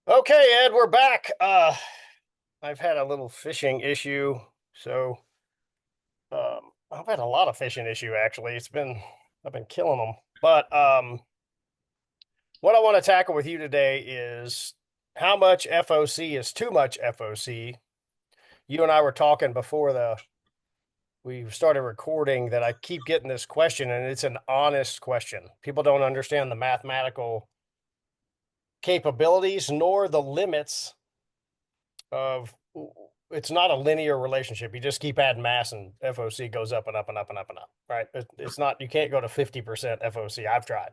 Okay, Ed, we're back. I've had a little fishing issue, so I've had a lot of fishing issue actually. I've been killing them. But what I want to tackle with you today is how much FOC is too much FOC. You and I were talking before we started recording that I keep getting this question, and it's an honest question. People don't understand the mathematical capabilities nor the limits of it's not a linear relationship. You just keep adding mass and FOC goes up and up and up and up and up, right? It's not, you can't go to 50% FOC. I've tried.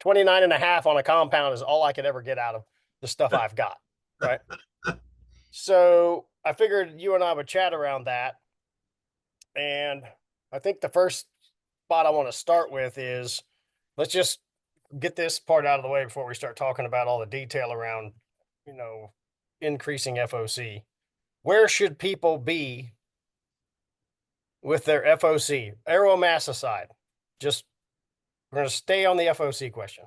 29 and a half on a compound is all I could ever get out of the stuff I've got, right? So I figured you and I would chat around that. And I think the first spot I want to start with is let's just get this part out of the way before we start talking about all the detail around, you know, increasing FOC. Where should people be with their FOC? Arrow mass aside, just we're going to stay on the FOC question.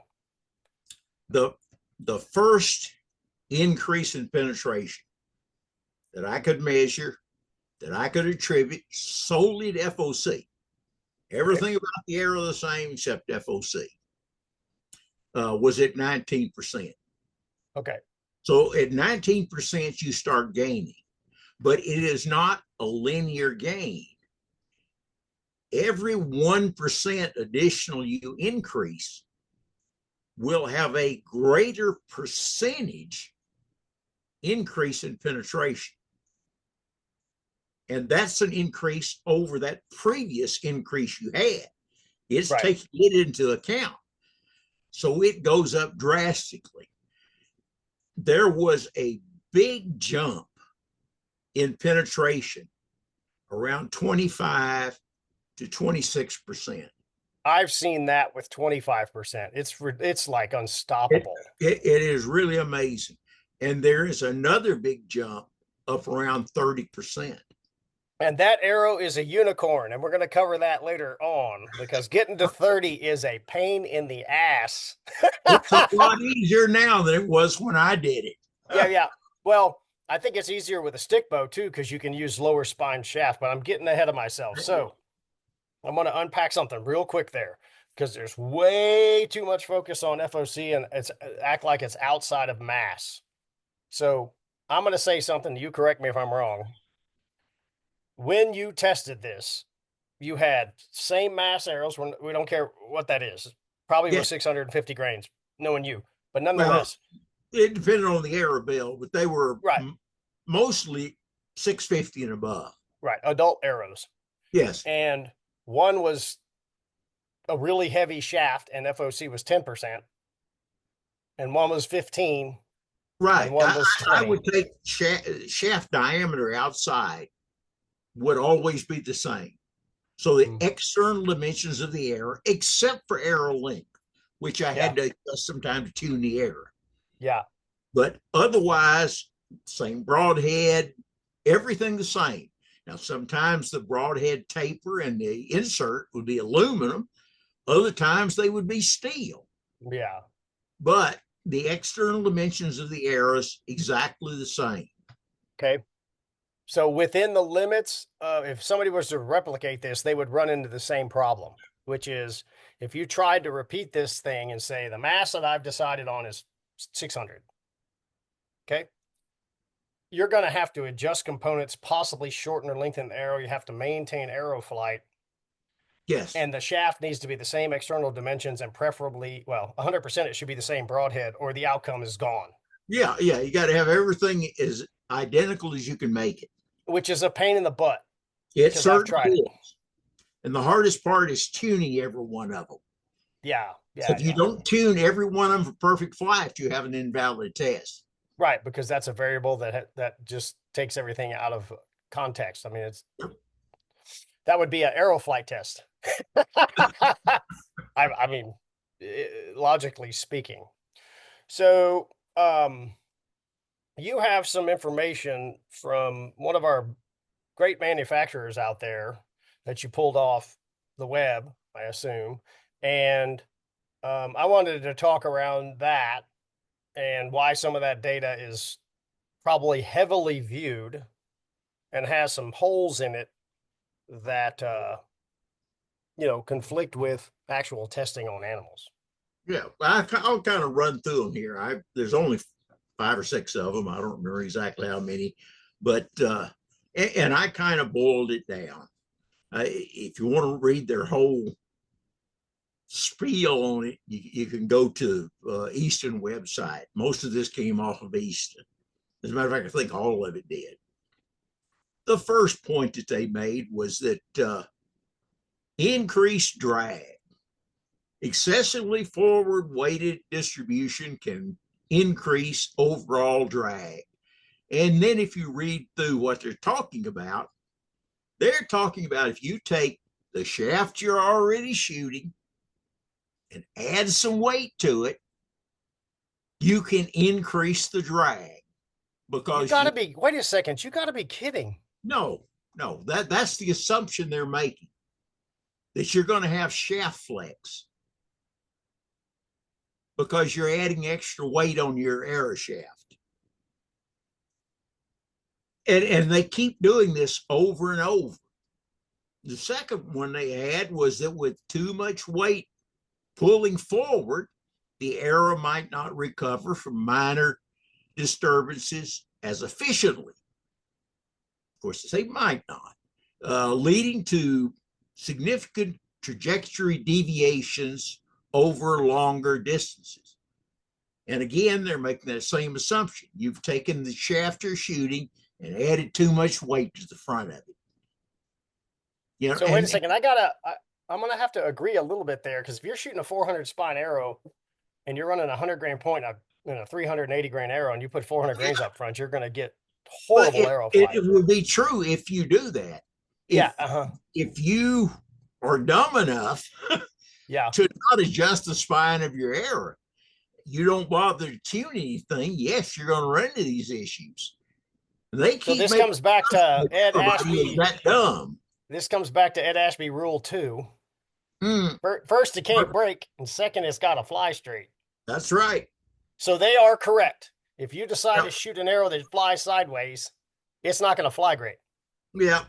The the first increase in penetration that I could measure, that I could attribute solely to FOC. Okay. Everything about the arrow the same except FOC. Was at 19%. Okay. So at 19%, you start gaining, but it is not a linear gain. Every 1% additional you increase will have a greater percentage increase in penetration. And that's an increase over that previous increase you had. It's Right. taking it into account. So it goes up drastically. There was a big jump in penetration around 25 to 26%. I've seen that with 25%. It's like It, unstoppable. it is really amazing. And there is another big jump up around 30%. And that arrow is a unicorn, and we're going to cover that later on because getting to 30 is a pain in the ass. It's a lot easier now than it was when I did it. Yeah, yeah. Well, I think it's easier with a stick bow too because you can use lower spine shaft, but I'm getting ahead of myself. So I'm going to unpack something real quick there because there's way too much focus on FOC and it's act like it's outside of mass. So I'm going to say something. You correct me if I'm wrong. When you tested this, you had same mass arrows. We don't care what that is. Probably Yeah. was 650 grains, knowing you, but Well, nonetheless, it depended on the arrow bill, but they were right, mostly 650 and above. right. Adult arrows. Yes. And one was a really heavy shaft and FOC was 10%, and one was 15 and Right. one was I 20. would take shaft diameter outside would always be the same. So the Mm. external dimensions of the arrow, except for arrow length, which I Yeah. had to adjust sometime to tune the arrow. Yeah. But otherwise, same broadhead, everything the same. Now, sometimes the broadhead taper and the insert would be aluminum. Other times they would be steel. Yeah. But the external dimensions of the arrows exactly the same. Okay. So within the limits, if somebody was to replicate this, they would run into the same problem, which is if you tried to repeat this thing and say the mass that I've decided on is 600, okay, you're going to have to adjust components, possibly shorten or lengthen the arrow. You have to maintain arrow flight, Yes. and the shaft needs to be the same external dimensions and preferably, well, 100% it should be the same broadhead, or the outcome is gone, Yeah. Yeah. You got to have everything as identical as you can make it. which is a pain in the butt It because I've certainly tried it. is. And the hardest part is tuning every one of them. Yeah, So yeah, if you yeah. don't tune every one of them for perfect flight, you have an invalid test. Right, because that's a variable that just takes everything out of context. I mean, it's that would be an arrow flight test. I mean, logically speaking. So, you have some information from one of our great manufacturers out there that you pulled off the web, I assume, and I wanted to talk around that and why some of that data is probably heavily viewed and has some holes in it that conflict with actual testing on animals. Yeah, I'll kind of run through them here. There's only 5 or 6 of them. I don't remember exactly how many, but and I kind of boiled it down. If you want to read their whole spiel on it, you can go to Easton website. Most of this came off of Easton. As a matter of fact, I think all of it did. The first point that they made was that increased drag, excessively forward weighted distribution can increase overall drag. And then if you read through what they're talking about if you take the shaft you're already shooting and add some weight to it, you can increase the drag You because got to be, wait a second, you got to be kidding. no, that's the assumption they're making, that you're going to have shaft flex because you're adding extra weight on your arrow shaft. And they keep doing this over and over. The second one they had was that with too much weight pulling forward, the arrow might not recover from minor disturbances as efficiently. Of course, they might not, leading to significant trajectory deviations over longer distances. And again, they're making that same assumption. You've taken the shaft you're shooting and added too much weight to the front of it. So wait a second, I'm gonna have to agree a little bit there, because if you're shooting a 400 spine arrow and you're running a 100 grain point and a 380 grain arrow, and you put 400 grains up front, you're gonna get horrible arrow flight. It would be true if you do that. Yeah. If you are dumb enough Yeah. to not adjust the spine of your arrow, you don't bother to tune anything, yes, you're going to run into these issues. They keep so this comes back to Ed Ashby. That dumb. This comes back to Ed Ashby rule 2. Mm, First, it can't break, and second, it's got to fly straight. that's right. So they are correct. If you decide Yeah. to shoot an arrow that flies sideways, it's not going to fly great. Yeah.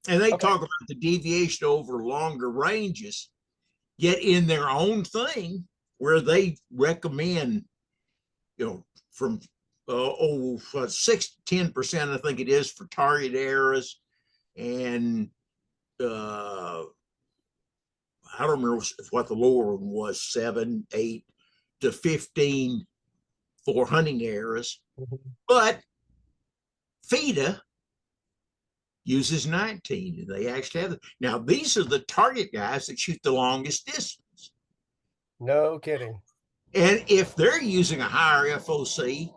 And they Okay. talk about the deviation over longer ranges, yet in their own thing, where they recommend, from 6 to 10%, I think it is, for target arrows, and I don't remember what the lower one was, 7, 8 to 15 for hunting arrows. Mhm. But FIDA uses 19, and they actually have it. Now, these are the target guys that shoot the longest distance. No kidding. And if they're using a higher FOC,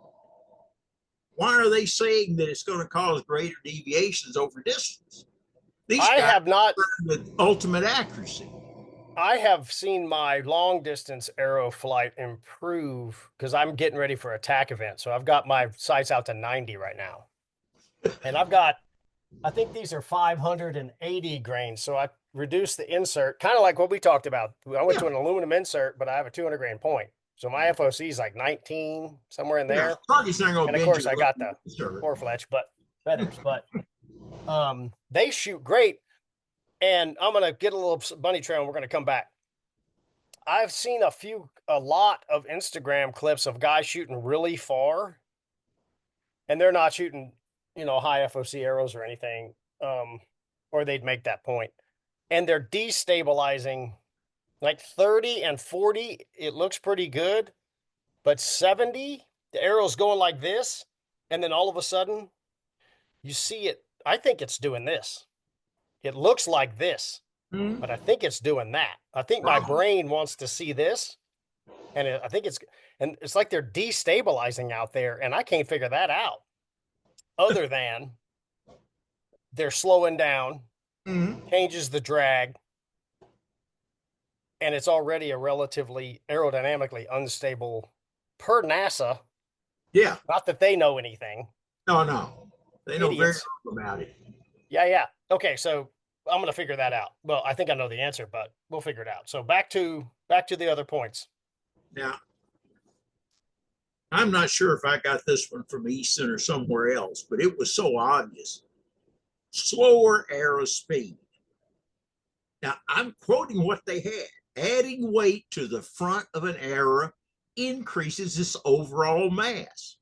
why are they saying that it's going to cause greater deviations over distance? These I guys have not. with ultimate accuracy. I have seen my long distance arrow flight improve because I'm getting ready for a TAC event. So I've got my sights out to 90 right now. And I think these are 580 grains. So I reduced the insert, kind of like what we talked about. I went to an aluminum insert, but I have a 200 grain point. So my FOC is like 19, somewhere in there. And of course, I got the four fletch, but feathers. But they shoot great. And I'm going to get a little bunny trail and we're going to come back. I've seen a lot of Instagram clips of guys shooting really far, and they're not shooting, high FOC arrows or anything, or they'd make that point. And they're destabilizing like 30 and 40. It looks pretty good, but 70, the arrow's going like this. And then all of a sudden you see it. I think it's doing this. It looks like this, but I think it's doing that. I think my brain wants to see this, and it's like they're destabilizing out there, and I can't figure that out. Other than they're slowing down, changes the drag, and it's already a relatively aerodynamically unstable per NASA. Yeah. Not that they know anything. No. They know very little about it. Yeah. Okay, so I'm going to figure that out. Well, I think I know the answer, but we'll figure it out. So back to the other points. Now, I'm not sure if I got this one from Easton or somewhere else, but it was so obvious. Slower arrow speed. Now, I'm quoting what they had. Adding weight to the front of an arrow increases its overall mass.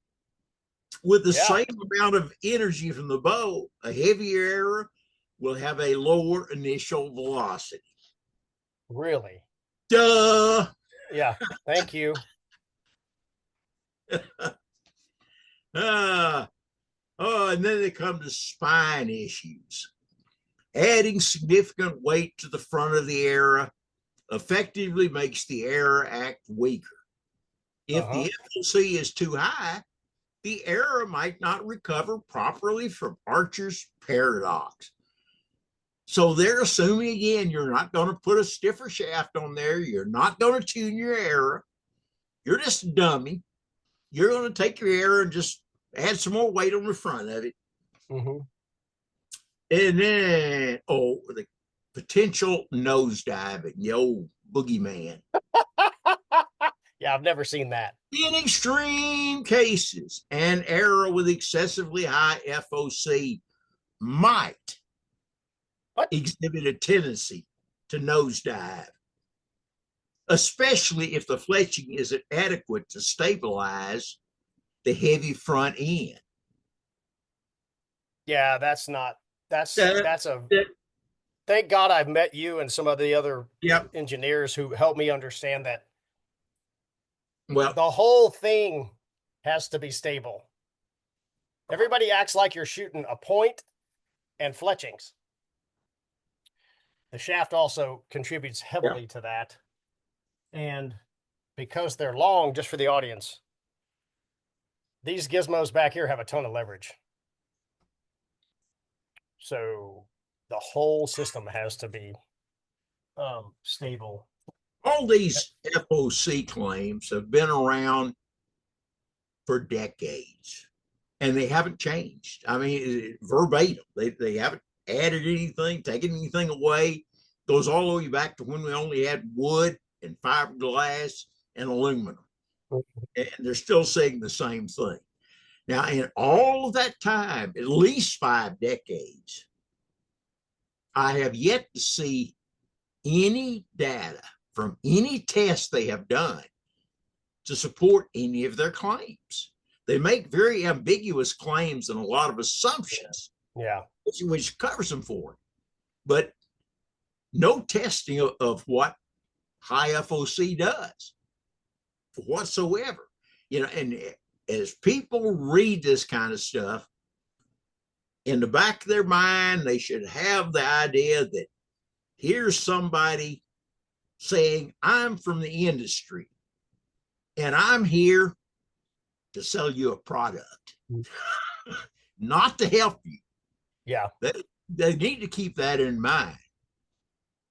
With the Yeah, same amount of energy from the bow, a heavier arrow will have a lower initial velocity. really. Duh. Yeah. Thank you. Ah, oh, and then they come to spine issues. Adding significant weight to the front of the arrow effectively makes the arrow act weaker. If Uh-huh. the FOC is too high, the arrow might not recover properly from Archer's paradox. So they're assuming again, you're not going to put a stiffer shaft on there. You're not going to tune your arrow. You're just a dummy. You're going to take your arrow and just add some more weight on the front of it. Hmm. And then, oh, the potential nosediving, the old boogeyman. Yeah, I've never seen that. In extreme cases, an arrow with excessively high FOC might What? exhibit a tendency to nosedive, especially if the fletching isn't adequate to stabilize the heavy front end. Yeah, that's not that's a That, thank God I've met you and some of the other yep. engineers who help me understand that Well, the whole thing has to be stable. Everybody acts like you're shooting a point and fletchings. The shaft also contributes yeah. heavily to that. And because they're long, just for the audience, these gizmos back here have a ton of leverage. So the whole system has to be stable. All these FOC claims have been around for decades and they haven't changed. I mean, verbatim, they haven't added anything, taken anything away. Goes all the way back to when we only had wood and fiberglass and aluminum. And they're still saying the same thing. Now, in all of that time, at least 5 decades, I have yet to see any data from any test they have done to support any of their claims. They make very ambiguous claims and a lot of assumptions, Yeah. which covers them for it. But no testing of what high FOC does whatsoever. And as people read this kind of stuff, in the back of their mind, they should have the idea that here's somebody saying, I'm from the industry and I'm here to sell you a product, not to help you. Yeah. They need to keep that in mind.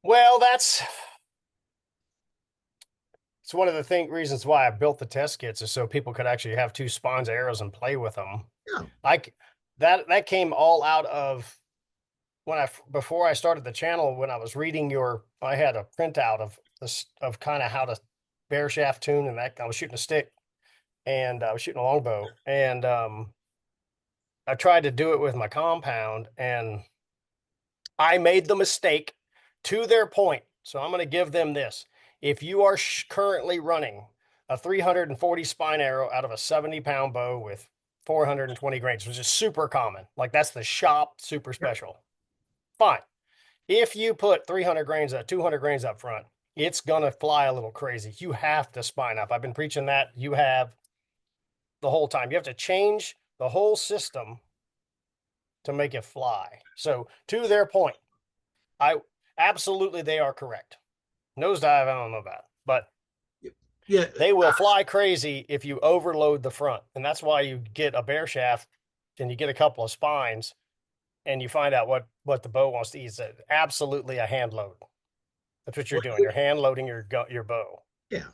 Well, it's one of the reasons why I built the test kits is so people could actually have two spawns of arrows and play with them. Yeah. Like that came all out of when before I started the channel, when I was reading I had a printout of this of kind of how to bear shaft tune, and that I was shooting a stick and I was shooting a longbow, and I tried to do it with my compound, and I made the mistake to their point. So I'm going to give them this. If you are currently running a 340 spine arrow out of a 70-pound bow with 420 grains, which is super common, like that's the shop super special. Fine. If you put 300 grains up, 200 grains up front, it's going to fly a little crazy. You have to spine up. I've been preaching that. You have the whole time. You have to change the whole system to make it fly. So, to their point, I absolutely they are correct. Nosedive, I don't know about, but Yeah. they will fly crazy if you overload the front, and that's why you get a bear shaft and you get a couple of spines, and you find out what the bow wants to eat. It's absolutely a hand load. That's what you're doing. You're hand loading your bow. Yeah.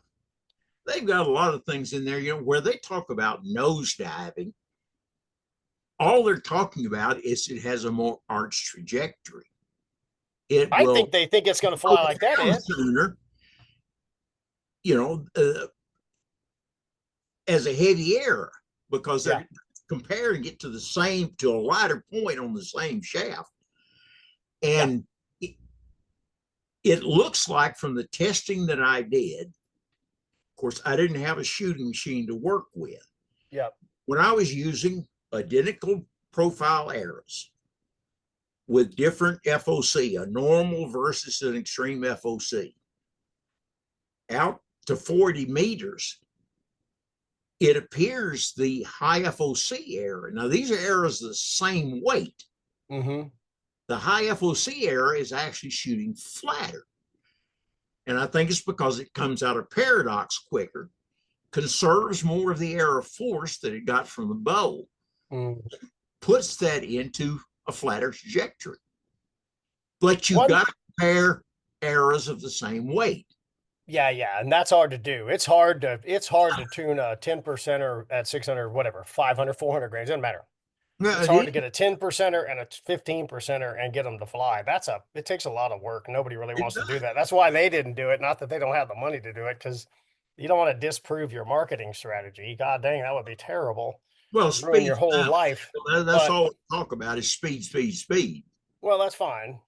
They've got a lot of things in there, where they talk about nose diving. All they're talking about is it has a more arched trajectory. It I will think they think it's going to go fly like that, down Ed. sooner. You know, uh, as a heavy error because Yeah. they're comparing it to a lighter point on the same shaft. Yeah. And it looks like from the testing that I did, of course, I didn't have a shooting machine to work with. Yeah. When I was using identical profile arrows with different FOC, a normal versus an extreme FOC, out to 40 meters, it appears the high FOC error. Now, these are arrows the same weight. Mm-hmm. The high FOC error is actually shooting flatter. And I think it's because it comes out of paradox quicker, conserves more of the arrow force that it got from the bow, Mm. puts that into a flatter trajectory. But you've One got to compare arrows of the same weight. Yeah, yeah, and that's hard to do. It's hard to tune a 10 percenter at 600 whatever, 500, 400 grains, doesn't matter. Now, It's hard to get a 10 percenter and a 15 percenter and get them to fly. It takes a lot of work. Nobody really it wants to do does. that. That's why they didn't do it. Not that they don't have the money to do it, because you don't want to disprove your marketing strategy. God dang, that would be terrible. Well, Ruin your speed. whole life. That's But all we talk about is speed, speed, speed. well, that's fine.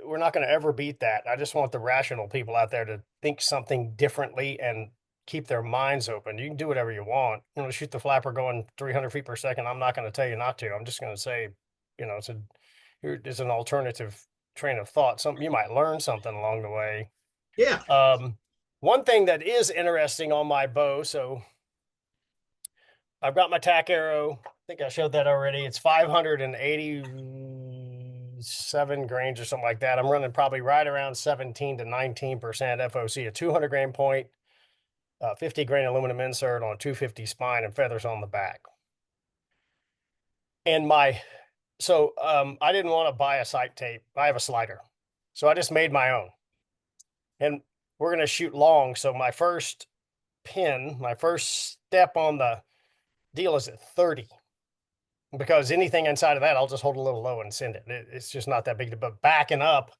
We're not going to ever beat that. I just want the rational people out there to think something differently and keep their minds open. You can do whatever you want. Shoot the flapper going 300 feet per second. I'm not going to tell you not to. I'm just going to say, it's an alternative train of thought. Something you might learn something along the way. Yeah. Um, One thing that is interesting on my bow. So I've got my tack arrow. I think I showed that already. It's 587 grains or something like that. I'm running probably right around 17 to 19% FOC, a 200 grain point, 50 grain aluminum insert on a 250 spine and feathers on the back. And I didn't want to buy a sight tape. I have a slider. So I just made my own. And we're going to shoot long. So my first step on the deal is at 30. Because anything inside of that, I'll just hold a little low and send it. It's just not that big. But backing up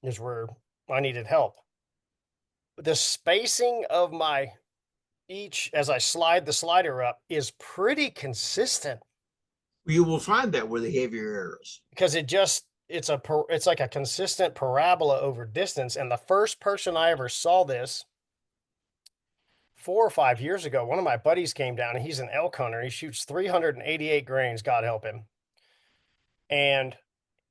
is where I needed help. The spacing of as I slide the slider up is pretty consistent You will find that with the heavier arrows. because it's like a consistent parabola over distance. And the first person I ever saw this 4 or 5 years ago, one of my buddies came down and he's an elk hunter. He shoots 388 grains, God help him. And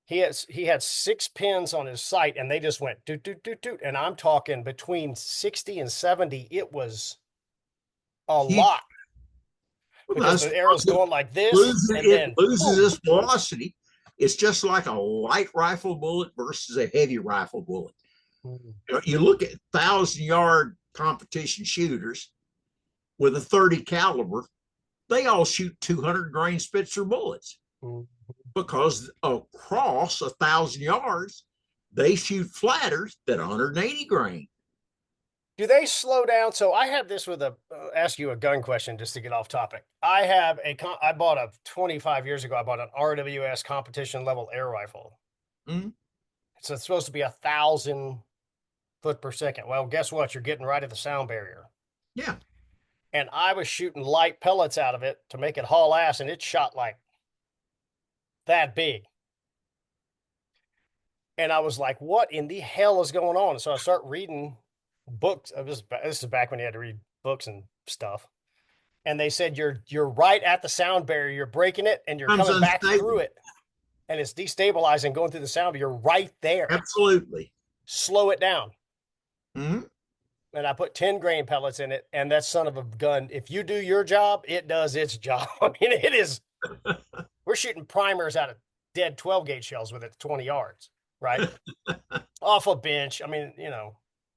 he had 6 pins on his sight and they just went doot doot doot doot. And I'm talking between 60 and 70. It was a He, lot well, because that's the arrow's going like this and it then loses boom. its velocity. It's just like a light rifle bullet versus a heavy rifle bullet. You look at 1,000-yard competition shooters with a 30 caliber, they all shoot 200 grain Spitzer bullets because across 1,000 yards, they shoot flatters that are 180 grain. Do they slow down? So I have this with ask you a gun question just to get off topic. I bought 25 years ago, I bought an RWS competition level air rifle. Mm-hmm. So it's supposed to be 1,000 foot per second. Well, guess what? You're getting right at the sound barrier. Yeah. And I was shooting light pellets out of it to make it haul ass, and it shot like that big. And I was like, what in the hell is going on? So I start reading books. This is back when you had to read books and stuff. And they said you're right at the sound barrier. You're breaking it and you're Comes coming back unstable. through it. And it's destabilizing going through the sound, but you're right there. Absolutely. Slow it down. Mm-hmm. And I put 10 grain pellets in it. And that son of a gun, if you do your job, it does its job. I mean, it is. We're shooting primers out of dead 12 gauge shells with it at 20 yards, right? Off a bench. I mean,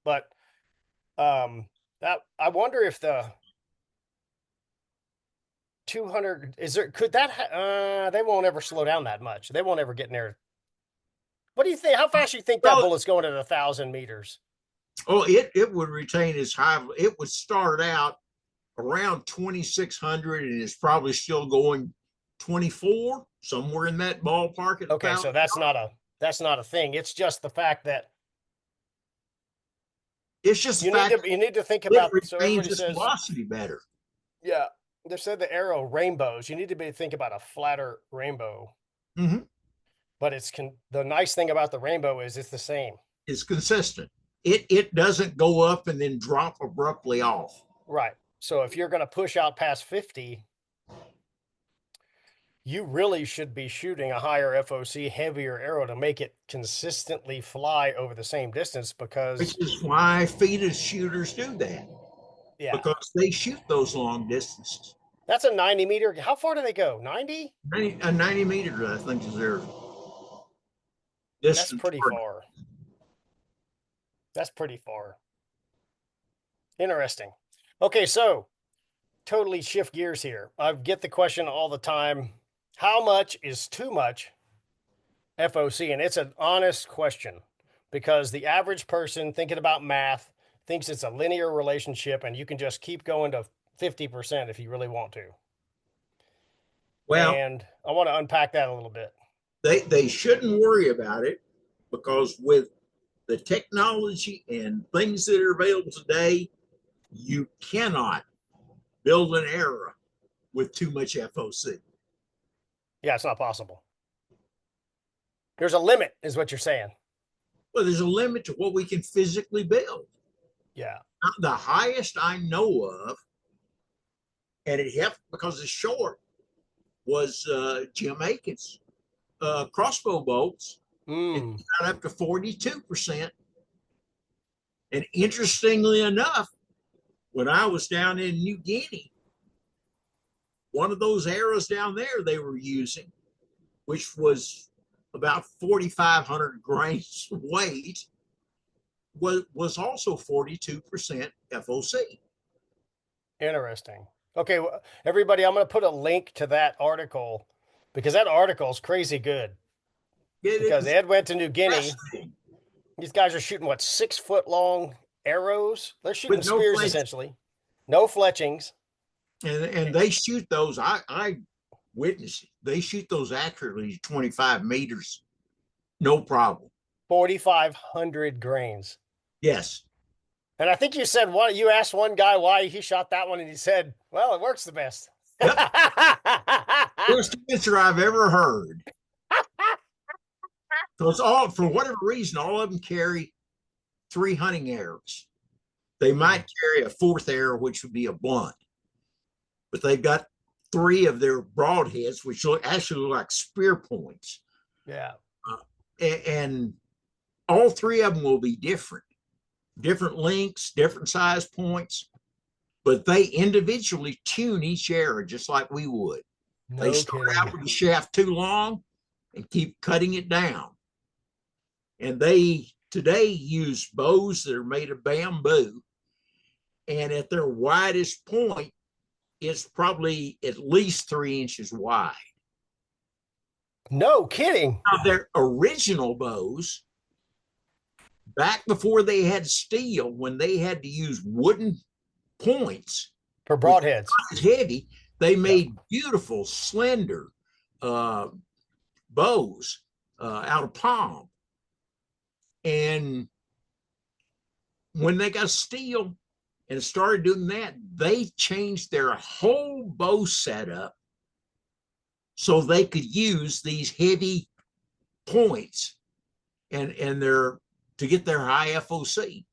but that I wonder if the 200 could that they won't ever slow down that much. They won't ever get near. What do you think? How fast do you think that Well, bullet's going at 1,000 meters? oh, it would retain its high. It would start out around 2,600 and it's probably still going 24, somewhere in that ballpark. Okay, so that's not a thing. It's just the fact that it's just the fact you need to think it about. So retains everybody its says, velocity better. yeah, they said the arrow rainbows. You need to be think about a flatter rainbow, Mm-hmm. but the nice thing about the rainbow is it's the same. It's consistent. It doesn't go up and then drop abruptly off. Right. So if you're going to push out past 50, you really should be shooting a higher FOC, heavier arrow to make it consistently fly over the same distance Which because, is why fetus shooters do that, yeah, because they shoot those long distances. that's a 90 meter. How far do they go? 90? 90 meters, I think, is their That's distance pretty target. far. That's pretty far. Interesting. Okay, so totally shift gears here. I get the question all the time, how much is too much FOC? And it's an honest question because the average person thinking about math thinks it's a linear relationship and you can just keep going to 50% if you really want to. Well, And I want to unpack that a little bit. they shouldn't worry about it, because with the technology and things that are available today, you cannot build an era with too much FOC. Yeah, it's not possible. There's a limit, is what you're saying. Well, there's a limit to what we can physically build. Yeah. The highest I know of, and it helped because it's short, was Jim Aiken's crossbow bolts, and Mm. he got up to 42%. And interestingly enough, when I was down in New Guinea, one of those arrows down there they were using, which was about 4,500 grains weight, was also 42% FOC. Interesting. Okay, everybody, I'm going to put a link to that article because that article is crazy good. It Because was Ed went to New Guinea. fascinating. These guys are shooting what 6 foot long arrows. They're shooting With no spears flinch. essentially, no fletchings. And they shoot those. I witnessed it. They shoot those accurately 25 meters, no problem. 4,500 grains. Yes. And I think you said one. You asked one guy why he shot that one, and he said, "Well, it works the best." Yep. Worst answer I've ever heard. So it's all, for whatever reason, all of them carry 3 hunting arrows. They might carry a 4th arrow, which would be a blunt, but they've got 3 of their broadheads, which actually look like spear points. Yeah. And all 3 of them will be different lengths, different size points, but they individually tune each arrow just like we would. They No start kidding. out with the shaft too long and keep cutting it down. And they today use bows that are made of bamboo. And at their widest point, it's probably at least 3 inches wide. No kidding. Now, their original bows, back before they had steel, when they had to use wooden points, For which broadheads. was heavy, they Yeah. made beautiful, slender uh, bows out of palm. And when they got steel and started doing that, they changed their whole bow setup so they could use these heavy points and their to get their high FOC.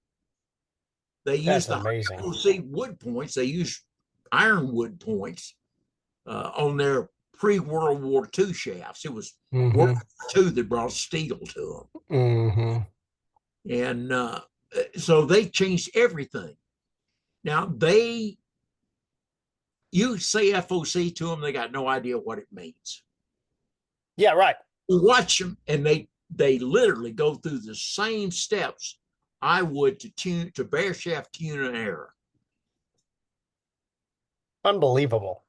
They use That's the high amazing. FOC wood points. They use ironwood points on their pre-World War II shafts. It was World Mm-hmm. War II that brought steel to Mm-hmm. them, and so they changed everything. Now you say FOC to them, they got no idea what it means. Yeah, right. You watch them, and they literally go through the same steps I would to bare shaft tune an arrow. Unbelievable.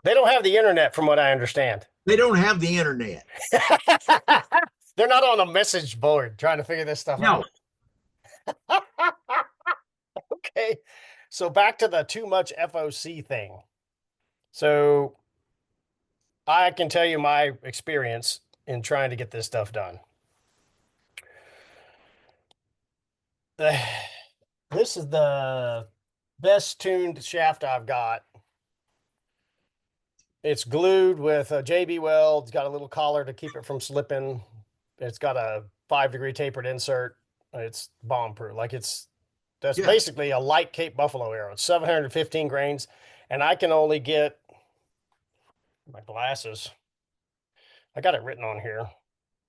They don't have the internet, from what I understand. They don't have the internet. They're not on a message board trying to figure this stuff No, out. Okay. So back to the too much FOC thing. So I can tell you my experience in trying to get this stuff done. This is the best tuned shaft I've got. It's glued with a JB weld. It's got a little collar to keep it from slipping. It's got a 5-degree tapered insert. It's bomb proof. That's Yeah. basically a light Cape Buffalo arrow. It's 715 grains, and I can only get my glasses. I got it written on here.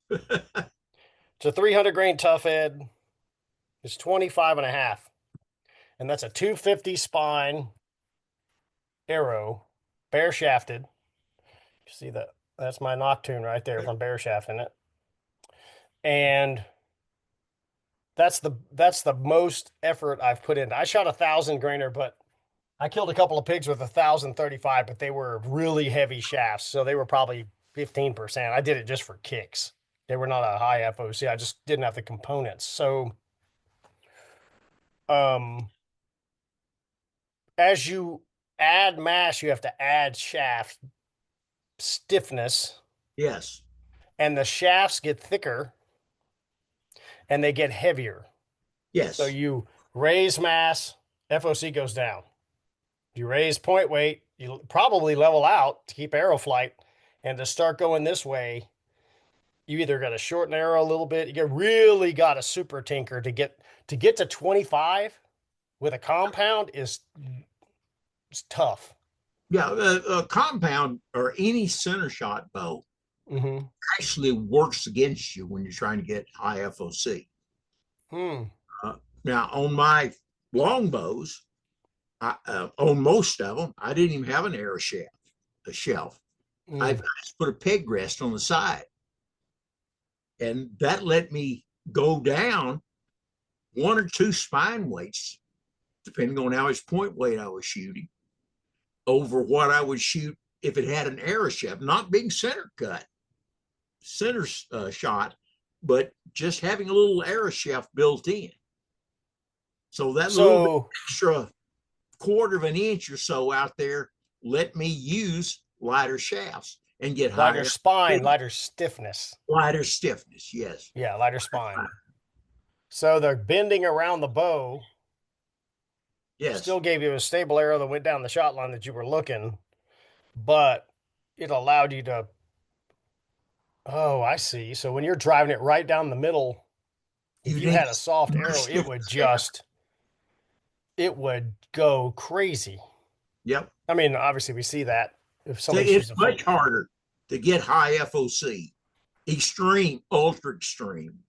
It's a 300 grain tough head. It's 25 and a half. And that's a 250 spine arrow, bare shafted. You see that? That's my Noctune right there from bare shafting it. And that's the most effort I've put in. I shot 1,000 grainer, but I killed a couple of pigs with 1,035, but they were really heavy shafts, so they were probably 15%. I did it just for kicks. They were not a high FOC. I just didn't have the components. So, um, as you add mass, you have to add shaft stiffness, Yes. and the shafts get thicker and they get heavier. So Yes. you raise mass, FOC goes down. You raise point weight, you probably level out to keep arrow flight. And to start going this way, you either got to shorten arrow a little bit. You really got to super tinker to get to 25 with a compound is tough. Yeah. A compound or any center shot bow Mm-hmm. actually works against you when you're trying to get high FOC. Hmm. Uh, Now, on my longbows, on most of them, I didn't even have an arrow shaft, a shelf. I Mm. just put a peg rest on the side, and that let me go down one or two spine weights, depending on how much point weight I was shooting, over what I would shoot if it had an arrow shaft, not being center cut, center shot, but just having a little arrow shaft built in. So that little bit So extra quarter of an inch or so out there let me use lighter shafts and get lighter higher, spine, lighter stiffness. lighter stiffness. Yes. Yeah, lighter spine. So the bending around the bow Yes. still gave you a stable arrow that went down the shot line that you were looking, but it allowed you to. Oh, I see. So when you're driving it right down the middle, if You you need had a soft arrow, it would stiffness there. go crazy. Yep. I mean, obviously we see that if So somebody it's shoots a full. much harder to get high FOC, extreme, ultra extreme.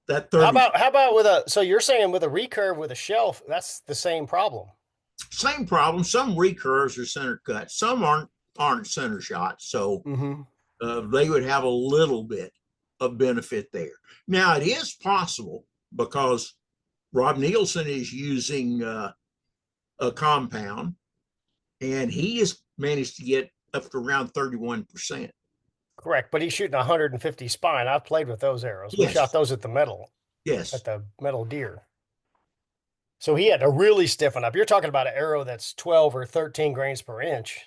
That How 30, about how about with a so you're saying with a recurve with a shelf, that's the same problem. same problem. Some recurves are center cut, some aren't center shots. So Mm-hmm. they would have a little bit of benefit there. Now it is possible because Rob Nielsen is using a compound, and he has managed to get up to around 31%. Correct, but he's shooting 150 spine. I've played with those arrows. We shot Yes, those at yes. the metal deer. So he had to really stiffen up. You're talking about an arrow that's 12 or 13 grains per inch.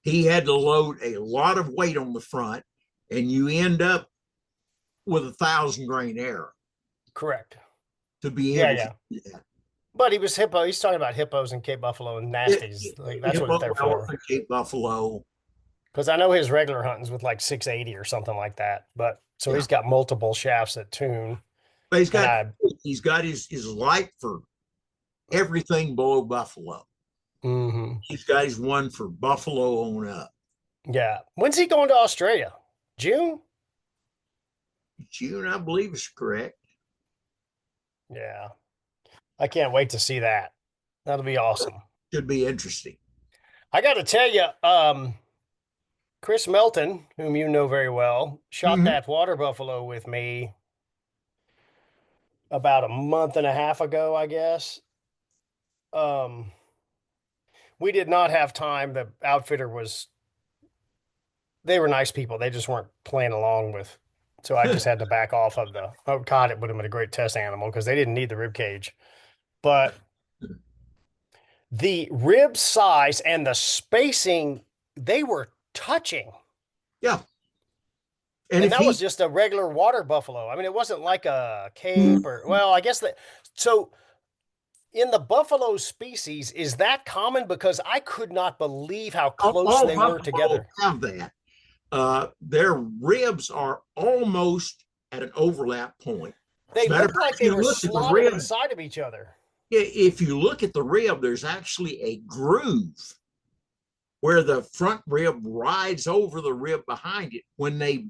He had to load a lot of weight on the front, and you end up with 1,000 grain arrow Correct. to be Yeah, able to yeah. do that. But he was hippo. He's talking about hippos and Cape Buffalo and nasties. Like that's what it's Hippo, there for. elephant, Cape Buffalo. Because I know his regular hunting's with like 680 or something like that. But so Yeah, he's got multiple shafts at tune. but And I, he's got his light for everything below buffalo. hmm He's got his one for buffalo on up. yeah. When's he going to Australia? June? June, I believe, is correct. Yeah. I can't wait to see that. That'll be awesome. Should be interesting. I got to tell you, Chris Melton, whom you know very well, shot Mm-hmm. that water buffalo with me about a month and a half ago, I guess. Um, we did not have time. The outfitter was, they were nice people. They just weren't playing along with. So I just had to back off of the, oh God, it would have been a great test animal because they didn't need the rib cage. But the rib size and the spacing, they were touching. Yeah. And And if that was he, just a regular water buffalo. I mean, it wasn't like a cape or, well, I guess that. So In the buffalo species, is that common? Because I could not believe how close All they were buffalo together. have that. Their ribs are almost at an overlap point. As They a matter of looked fact, like if they you were look at the slotted rib, inside of each other. if you look at the rib, there's actually a groove where the front rib rides over the rib behind it when they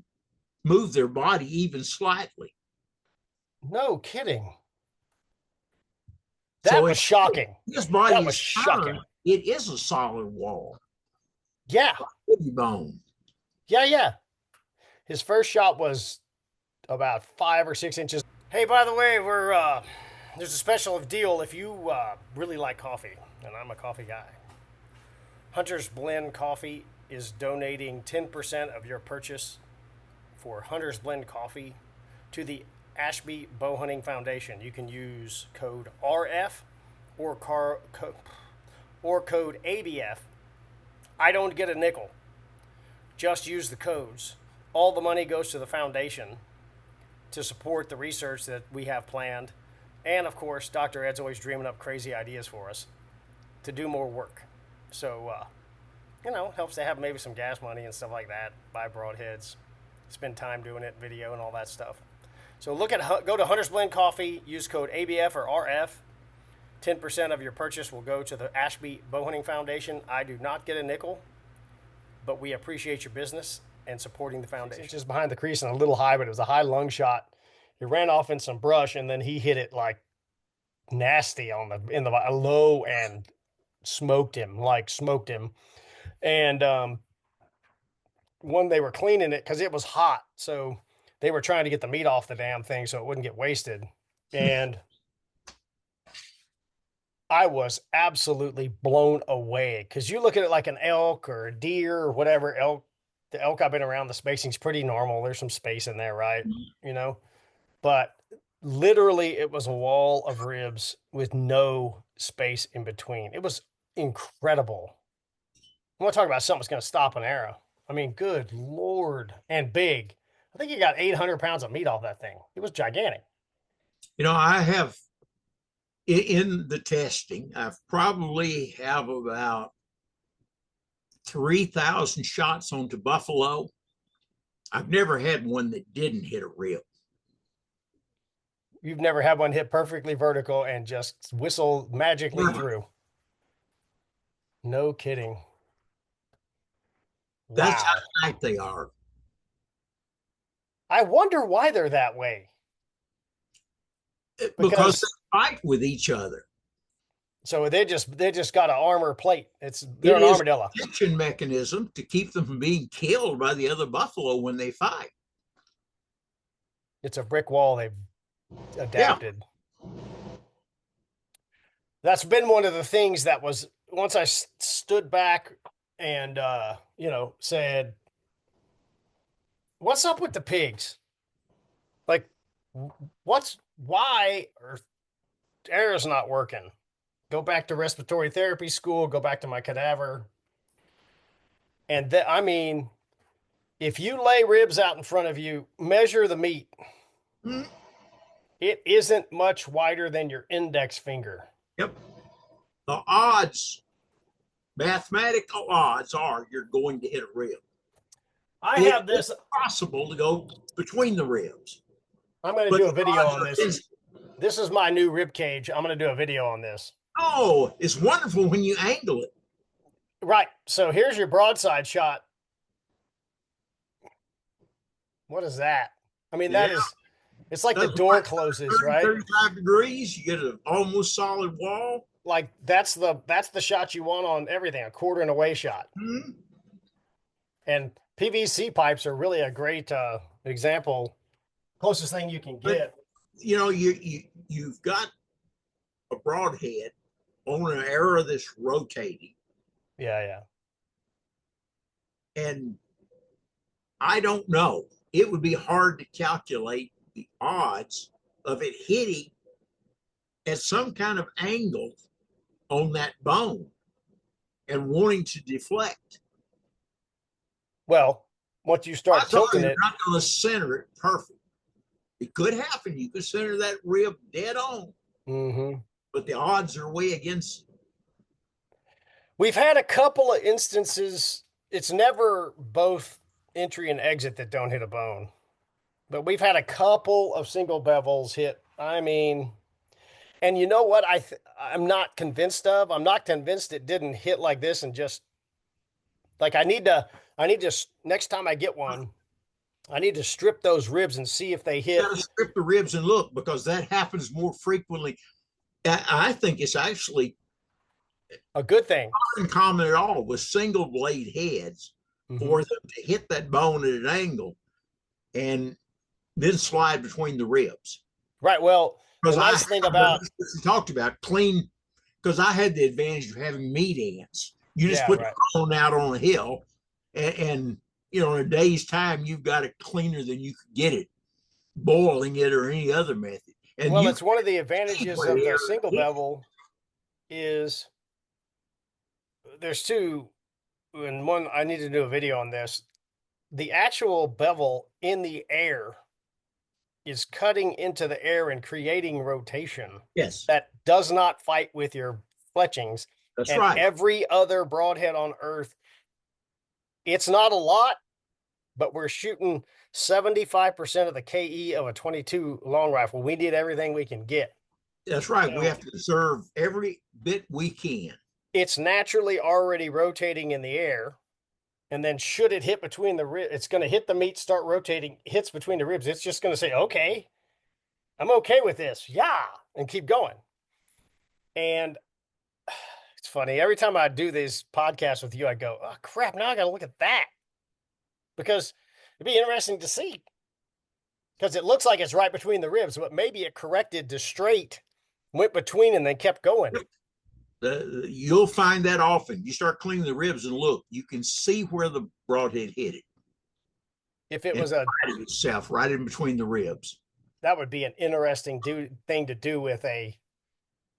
move their body even slightly. No kidding. So That if was shocking. his That body was is turned, shocking. it is a solid wall, Yeah. bone. Yeah. Yeah. His first shot was about 5 or 6 inches. Hey, by the way, there's a special deal if you really like coffee, and I'm a coffee guy. Hunter's Blend Coffee is donating 10% of your purchase for Hunter's Blend Coffee to the Ashby Bowhunting Foundation. You can use code RF or code ABF. I don't get a nickel. Just use the codes. All the money goes to the foundation to support the research that we have planned. And of course, Dr. Ed's always dreaming up crazy ideas for us to do more work. So, helps to have maybe some gas money and stuff like that, buy broadheads, spend time doing it, video and all that stuff. So go to Hunter's Blend Coffee, use code ABF or RF. 10% of your purchase will go to the Ashby Bowhunting Foundation. I do not get a nickel, but we appreciate your business and supporting the foundation. 6 inches behind the crease and a little high, but it was a high lung shot. It ran off in some brush, and then he hit it like nasty in the low and smoked him. And when they were cleaning it, because it was hot, so they were trying to get the meat off the damn thing so it wouldn't get wasted. And I was absolutely blown away because you look at it like an elk or a deer or whatever elk. The elk I've been around, the spacing's pretty normal. There's some space in there, right? You know, but literally it was a wall of ribs with no space in between. It was incredible. I want to talk about something that's going to stop an arrow. I mean, good Lord. And big. I think you got 800 pounds of meat off that thing. It was gigantic. I have in the testing, I've probably have about 3,000 shots onto buffalo. I've never had one that didn't hit a rib. You've never had one hit perfectly vertical and just whistle magically through. No kidding. That's how Wow. tight they are. I wonder why they're that way. Because Because they fight with each other. so they just got an armor plate. They're It an is armadillo. a protection mechanism to keep them from being killed by the other buffalo when they fight. It's a brick wall they've Yeah. adapted. That's been one of the things that was once I stood back and said, "What's up with the pigs? Like, why are arrows not working? Go back to respiratory therapy school. Go back to my cadaver." And I mean, if you lay ribs out in front of you, measure the meat. Mm-hmm. It isn't much wider than your index finger. Yep. The odds, mathematical odds are you're going to hit a rib. I It have is this. possible to go between the ribs, I'm going to but do a the video odds on are this. This is my new rib cage. I'm going to do a video on this. oh, it's wonderful when you angle it. Right. So here's your broadside shot. What is that? I mean, Yeah, it's like the that's door what, closes, 30, right? 35 degrees. You get an almost solid wall. Like that's the shot you want on everything, a quarter and away shot. Mm-hmm. And PVC pipes are really a great example, closest thing you can But get. you've got a broadhead on an arrow that's rotating, Yeah, yeah. and I don't know. It would be hard to calculate the odds of it hitting at some kind of angle on that bone and wanting to deflect. Well, once you start Odds are tilting you're it, not going to center it perfect. It could happen. You could center that rib dead on. mm-hmm. but the odds are way against. We've had a couple of instances. It's never both entry and exit that don't hit a bone, but we've had a couple of single bevels hit. I mean, and you know what? I'm not convinced of. I'm not convinced it didn't hit like this and just like I need to next time I get one, I need to strip those ribs and see if they You hit got to strip the ribs and look because that happens more frequently. I think it's actually a good thing. not uncommon at all with single blade heads Hmm. for them to hit that bone at an angle and then slide between the ribs. Right. Well, the Because I nice thing have done about, this we talked about clean, because I had the advantage of having meat ants. You just yeah, put the right. bone out on a hill, and you know in a day's time you've got it cleaner than you could get it boiling it or any other method. And Well, you it's one of the can see advantages where of the the air single hit. bevel is there's two, and one I need to do a video on this. The actual bevel in the air is cutting into the air and creating rotation Yes, that does not fight with your fletchings. that's And right. every other broadhead on earth, it's not a lot, but we're shooting 75% of the KE of a 22 long rifle. We need everything we can get. That's right. We So have to deserve every bit we can. it's naturally already rotating in the air. And then should it hit between the ribs, it's going to hit the meat, start rotating, hits between the ribs. It's just going to say, okay, I'm okay with this. Yeah. And keep going. And it's funny. Every time I do these podcasts with you, I go, oh, crap. Now I got to look at that because it'd be interesting to see because it looks like it's right between the ribs, but maybe it corrected to straight, went between, and then kept going. You'll find that often. You start cleaning the ribs and look, you can see where the broadhead hit it If it and was a, divided itself right in between the ribs. that would be an interesting thing to do with a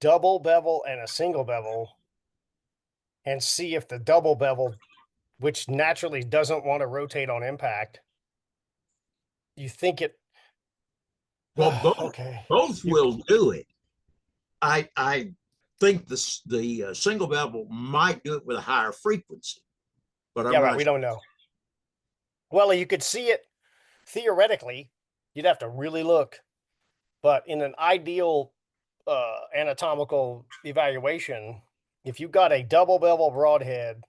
double bevel and a single bevel and see if the double bevel, which naturally doesn't want to rotate on impact, you think it, Well, both okay, both you, will do it. I think the single bevel might do it with a higher frequency, but yeah, I'm right. not We sure. don't know. Well, you could see it theoretically. You'd have to really look, but in an ideal anatomical evaluation, if you got a double bevel broadhead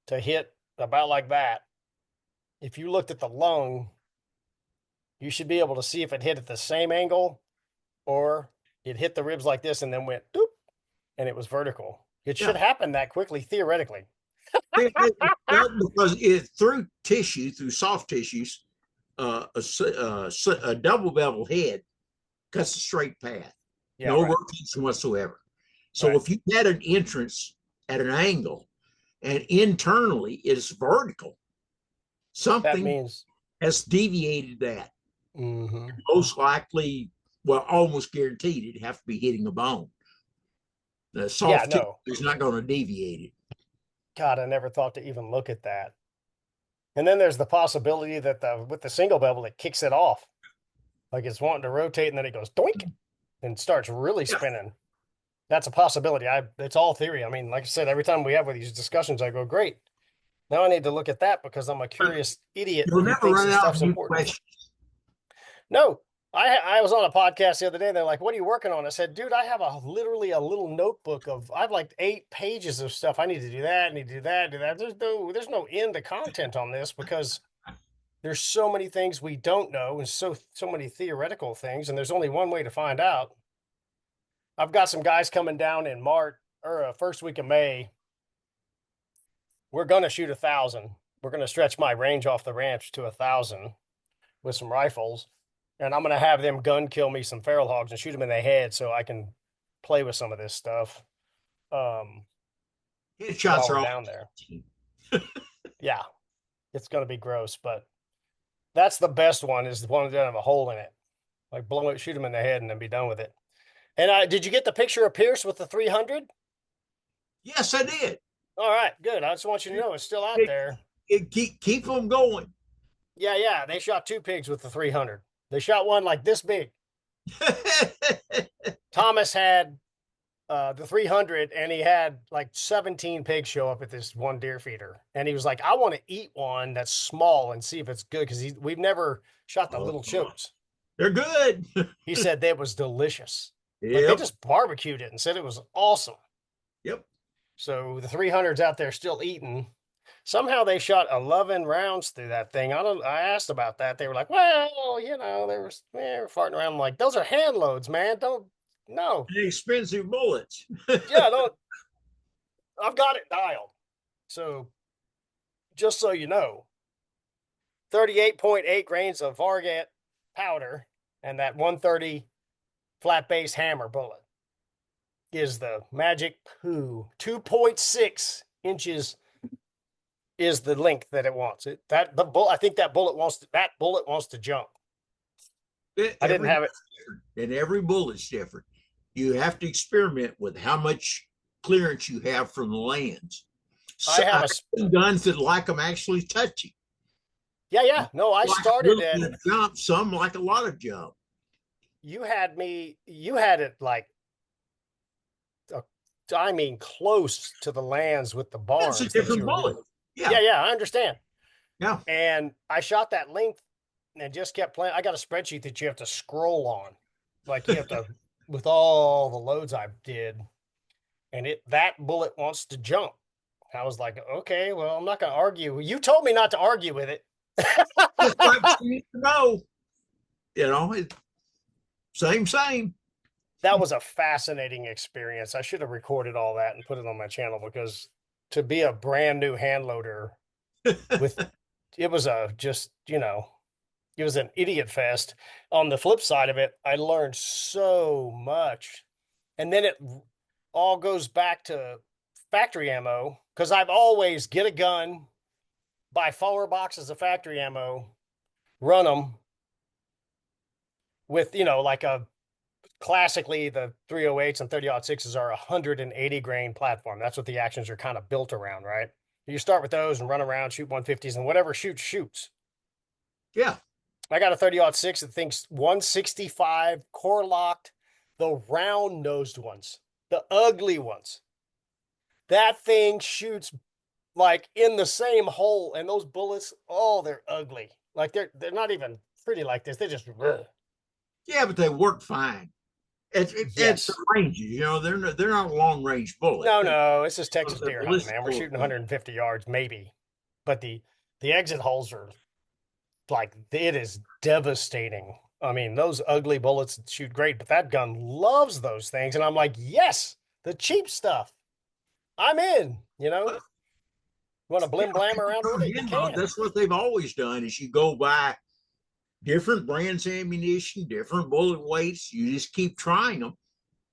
to hit about like that, if you looked at the lung, you should be able to see if it hit at the same angle or it hit the ribs like this and then went doop and it was vertical. It should Yeah, happen that quickly, theoretically. well, because through tissue, through soft tissues, a double bevel head cuts a straight path, Yeah, no right, rotation whatsoever. So right. if you had an entrance at an angle and internally it's vertical, That something means, has deviated that. mm-hmm. Most likely, well, almost guaranteed it'd have to be hitting a bone. The Yeah, soft tissue no. is not going to deviate it. God, I never thought to even look at that. And then there's the possibility that with the single bevel, it kicks it off. Like it's wanting to rotate and then it goes doink and starts really Yeah. spinning. That's a possibility. It's all theory. I mean, like I said, every time we have with these discussions, I go, great. Now I need to look at that because I'm a curious idiot You'll who never thinks run this out of stuff's new important. questions. No, I was on a podcast the other day. They're like, "What are you working on?" I said, "Dude, I have literally a little notebook of I have like 8 pages of stuff. I need to do that. I need to do that. Do that. There's no end to content on this because there's so many things we don't know and so many theoretical things, and there's only one way to find out. I've got some guys coming down in March or first week of May. We're gonna shoot 1,000. We're gonna stretch my range off the ranch to 1,000 with some rifles, and I'm gonna have them gun kill me some feral hogs and shoot them in the head so I can play with some of this stuff um, Headshots while are we're all. down there. Yeah, it's gonna be gross, but that's the best one. Is the one that doesn't have a hole in it. Like blow it, shoot them in the head, and then be done with it. And did you get the picture of Pierce with the 300? Yes, I did. All right, good. I just want you to know it's still out there. Keep them going. Yeah, yeah. They shot 2 pigs with the 300. They shot one like this big. Thomas had the 300, and he had like 17 pigs show up at this one deer feeder, and he was like, I want to eat one that's small and see if it's good, because we've never shot the Oh, little chooks. they're good. He said that was delicious. Like they Yep. just barbecued it and said it was awesome. Yep. So the 300's out there still eating. Somehow they shot 11 rounds through that thing. I asked about that. They were like, well, they were farting around. I'm like, those are hand loads, man. Don't, no. Expensive bullets. Yeah, don't, I've got it dialed. So just so you know, 38.8 grains of Varget powder and that 130 flat base hammer bullet is the magic poo. 2.6 inches is the length that it wants. I think that bullet wants to jump. I didn't Every have it. and every bullet's different. You have to experiment with how much clearance you have from the lands. I So I have a have some guns that like them actually touching. yeah. No, I Like a started little at bit of jump, some like a lot of jump. you had it like uh, I mean close to the lands with the It's a barns that you different were bullet. doing. Yeah, Yeah, I understand. yeah. And I shot that length and just kept playing. I got a spreadsheet that you have to scroll on. Like you have to with all the loads I did, and that bullet wants to jump. I was like, okay, well, I'm not gonna argue. You told me not to argue with it. Just like you know, same, same. That was a fascinating experience. I should have recorded all that and put it on my channel, because to be a brand new hand loader with it was a just, it was an idiot fest. On the flip side of it, I learned so much. And then it all goes back to factory ammo, because I've always get a gun, buy 4 boxes of factory ammo, run them with, like a classically the 308s and 30-06s are 180 grain platform. That's what the actions are kind of built around, right? You start with those and run around, shoot 150s, and whatever shoots. Yeah. I got a 30-06 that thinks 165 core locked, the round nosed ones, the ugly ones. That thing shoots like in the same hole, and those bullets, oh, they're ugly. Like they're not even pretty like this. They're just ugh. Yeah, but they work fine. It's the Yes. ranges. They're not long range bullets. No, it's just Texas They're deer hunting, ballistic man. We're bullets. shooting 150 yards maybe, but the exit holes are like it is devastating. I mean, those ugly bullets shoot great, but that gun loves those things, and I'm like, yes, the cheap stuff. I'm in. You want to Yeah, blim blam around with it? You can. that's what they've always done. Is you go by different brands of ammunition, different bullet weights. You just keep trying them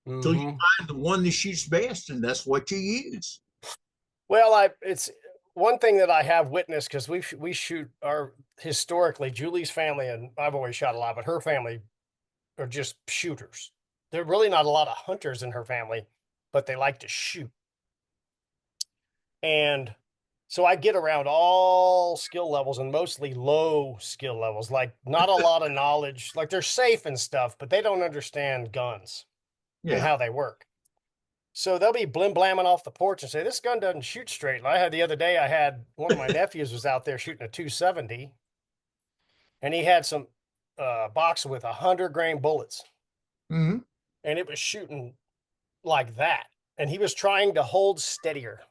until you Mm-hmm. find the one that shoots best, and that's what you use. Well, it's one thing that I have witnessed, because we shoot our historically Julie's family, and I've always shot a lot, but her family are just shooters. There are really not a lot of hunters in her family, but they like to shoot. And so I get around all skill levels and mostly low skill levels, like not a lot of knowledge. Like they're safe and stuff, but they don't understand guns and Yeah. how they work. So they'll be blim blamming off the porch and say, this gun doesn't shoot straight. And I had the other day, I had one of my nephews was out there shooting a 270, and he had some box with 100 grain bullets, Mm-hmm. and it was shooting like that. And he was trying to hold steadier.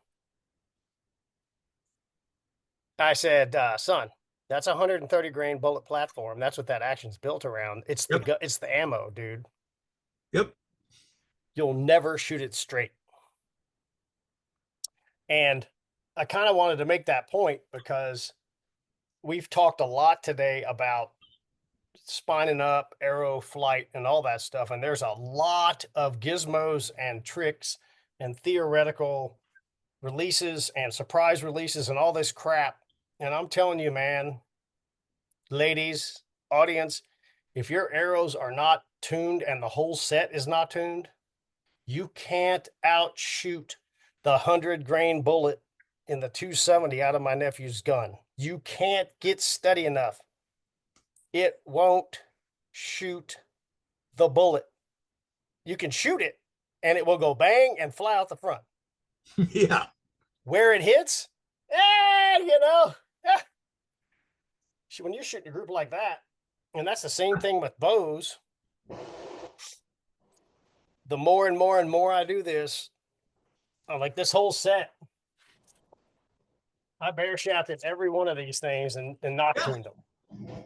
I said, son, that's a 130 grain bullet platform. That's what that action's built around. Yep. It's the ammo, dude. Yep. You'll never shoot it straight. And I kind of wanted to make that point, because we've talked a lot today about spining up, arrow flight, and all that stuff. And there's a lot of gizmos and tricks and theoretical releases and surprise releases and all this crap. And I'm telling you, man, ladies, audience, if your arrows are not tuned and the whole set is not tuned, you can't outshoot the 100 grain bullet in the 270 out of my nephew's gun. You can't get steady enough. It won't shoot the bullet. You can shoot it, and it will go bang and fly out the front. Yeah. Where it hits, eh, when you're shooting a group like that, and that's the same thing with bows. The more and more and more I do this, like this whole set, I bear shafted every one of these things and Yeah. noctuned them.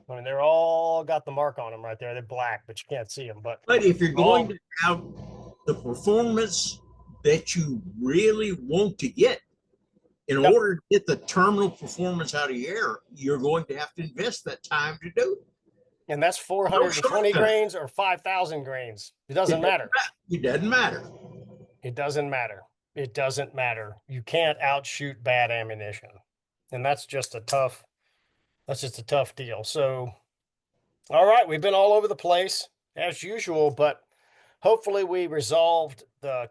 I mean, they're all got the mark on them right there. They're black, but you can't see them. But But if you're going all, to have the performance that you really want to get, in yep. order to get the terminal performance out of your air, you're going to have to invest that time to do it. And that's No 420 shortcut. grains or 5,000 grains. It It doesn't doesn't matter. matter. It doesn't matter. It doesn't matter. It doesn't matter. You can't outshoot bad ammunition. And that's just a tough deal. So, all right, we've been all over the place as usual, but hopefully we resolved the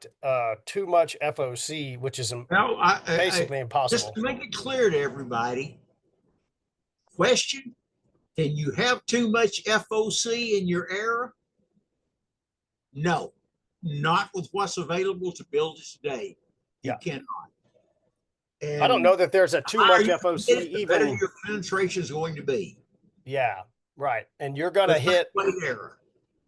too much FOC, which is Now, basically just impossible. to make it clear to everybody, question: can you have too much FOC in your air? No, not with what's available to build it today. You Yeah. cannot. I don't And know that there's a the too higher much you FOC get it, the better even. your penetration is going to be. Yeah, right. And But lightweight error.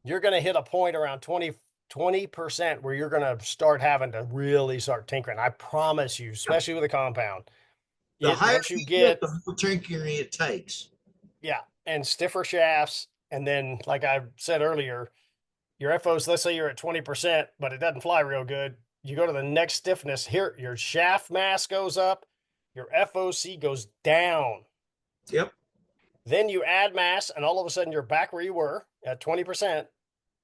you're gonna hit a point around 20% where you're gonna start having to really start tinkering. I promise you, especially with a compound. The It higher once you you get, get, the more tinkering it takes. yeah, and stiffer shafts, and then like I said earlier, your FOs, let's say you're at 20%, but it doesn't fly real good. You go to the next stiffness here, your shaft mass goes up, your FOC goes down. Yep. Then you add mass, and all of a sudden you're back where you were at 20%,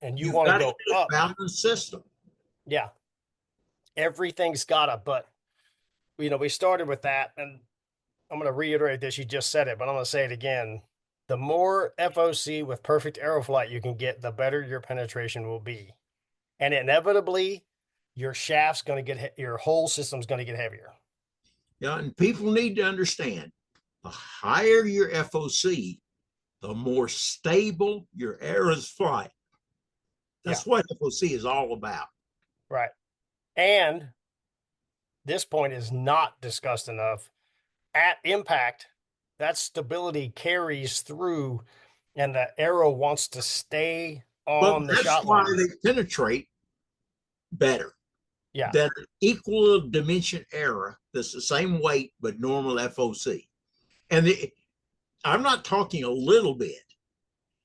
and you You've want to got to go get a up. balanced system. Yeah, everything's got a but. We started with that, and I'm going to reiterate this. You just said it, but I'm going to say it again. The more FOC with perfect aeroflight you can get, the better your penetration will be. And inevitably, your shaft's going to get, your whole system's going to get heavier. Yeah, and people need to understand the higher your FOC, the more stable your arrows fly. Yeah, That's what FOC is all about. right. And this point is not discussed enough. At impact, that stability carries through, and the arrow wants to stay But on the that's shot why line. they penetrate better. Yeah. That equal dimension error that's the same weight but normal FOC. And I'm not talking a little bit.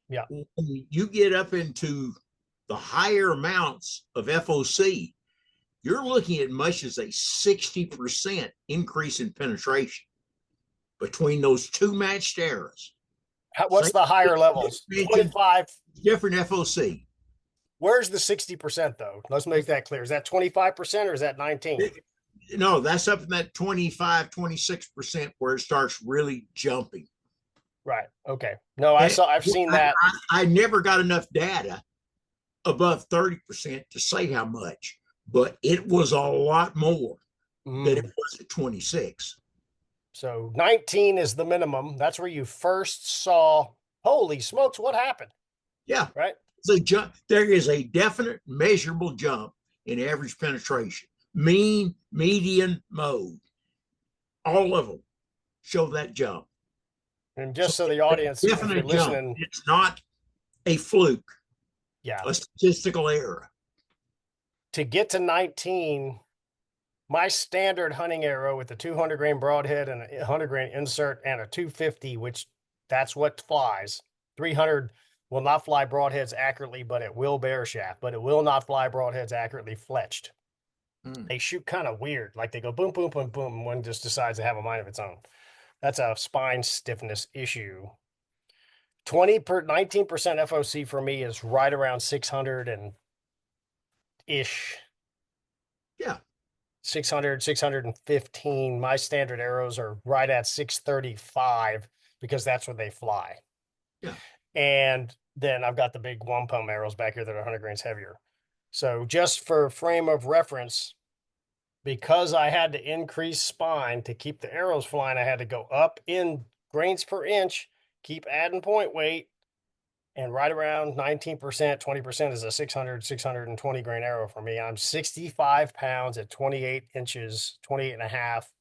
Yeah. When you get up into the higher amounts of FOC, you're looking at much as a 60% increase in penetration between those two matched errors. What's Same the higher levels? dimension, 25. different FOC. Where's the 60% though? Let's make that clear. Is that 25% or is that 19? No, that's up in that 25, 26% where it starts really jumping. Right. Okay. No, And I've seen I, that. I never got enough data above 30% to say how much, but it was a lot more than it Mm. was at 26. So 19 is the minimum. That's where you first saw, holy smokes, what happened? Yeah. Right. The jump, there is a definite measurable jump in average penetration, mean, median, mode. All of them show that jump. And So just so the it's audience, a if you're definite jump. listening, It's not a fluke, yeah, a statistical error. to get to 19, my standard hunting arrow with the 200 grain broadhead and a 100 grain insert and a 250, which that's what flies. 300 will not fly broadheads accurately, but it will bear shaft, but it will not fly broadheads accurately fletched. Mm. They shoot kind of weird, like they go boom, boom, boom, boom. And one just decides to have a mind of its own. That's a spine stiffness issue. 19% FOC for me is right around 600 and ish. Yeah. 600, 615. My standard arrows are right at 635 because that's what they fly. Yeah. And then I've got the big wampum arrows back here that are 100 grains heavier. So just for frame of reference, because I had to increase spine to keep the arrows flying, I had to go up in grains per inch, keep adding point weight, and right around 19%, 20% is a 620 grain arrow for me. I'm 65 pounds at 28 inches, 28 and a half.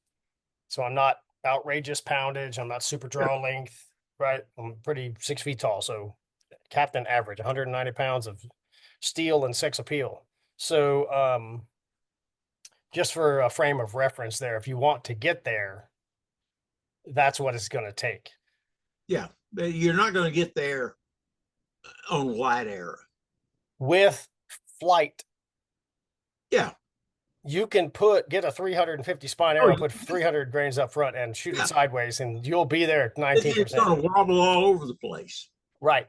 So I'm not outrageous poundage. I'm not super Yeah. draw length, right? I'm pretty 6 feet tall. So captain average, 190 pounds of steel and sex appeal. So just for a frame of reference there, if you want to get there, that's what it's going to take. Yeah. You're not going to get there on a light arrow. With flight, Yeah. you can get a 350 spine Oh, arrow, put 300 grains up front and shoot it yeah. sideways, and you'll be there at It's 19%. going to wobble all over the place. Right.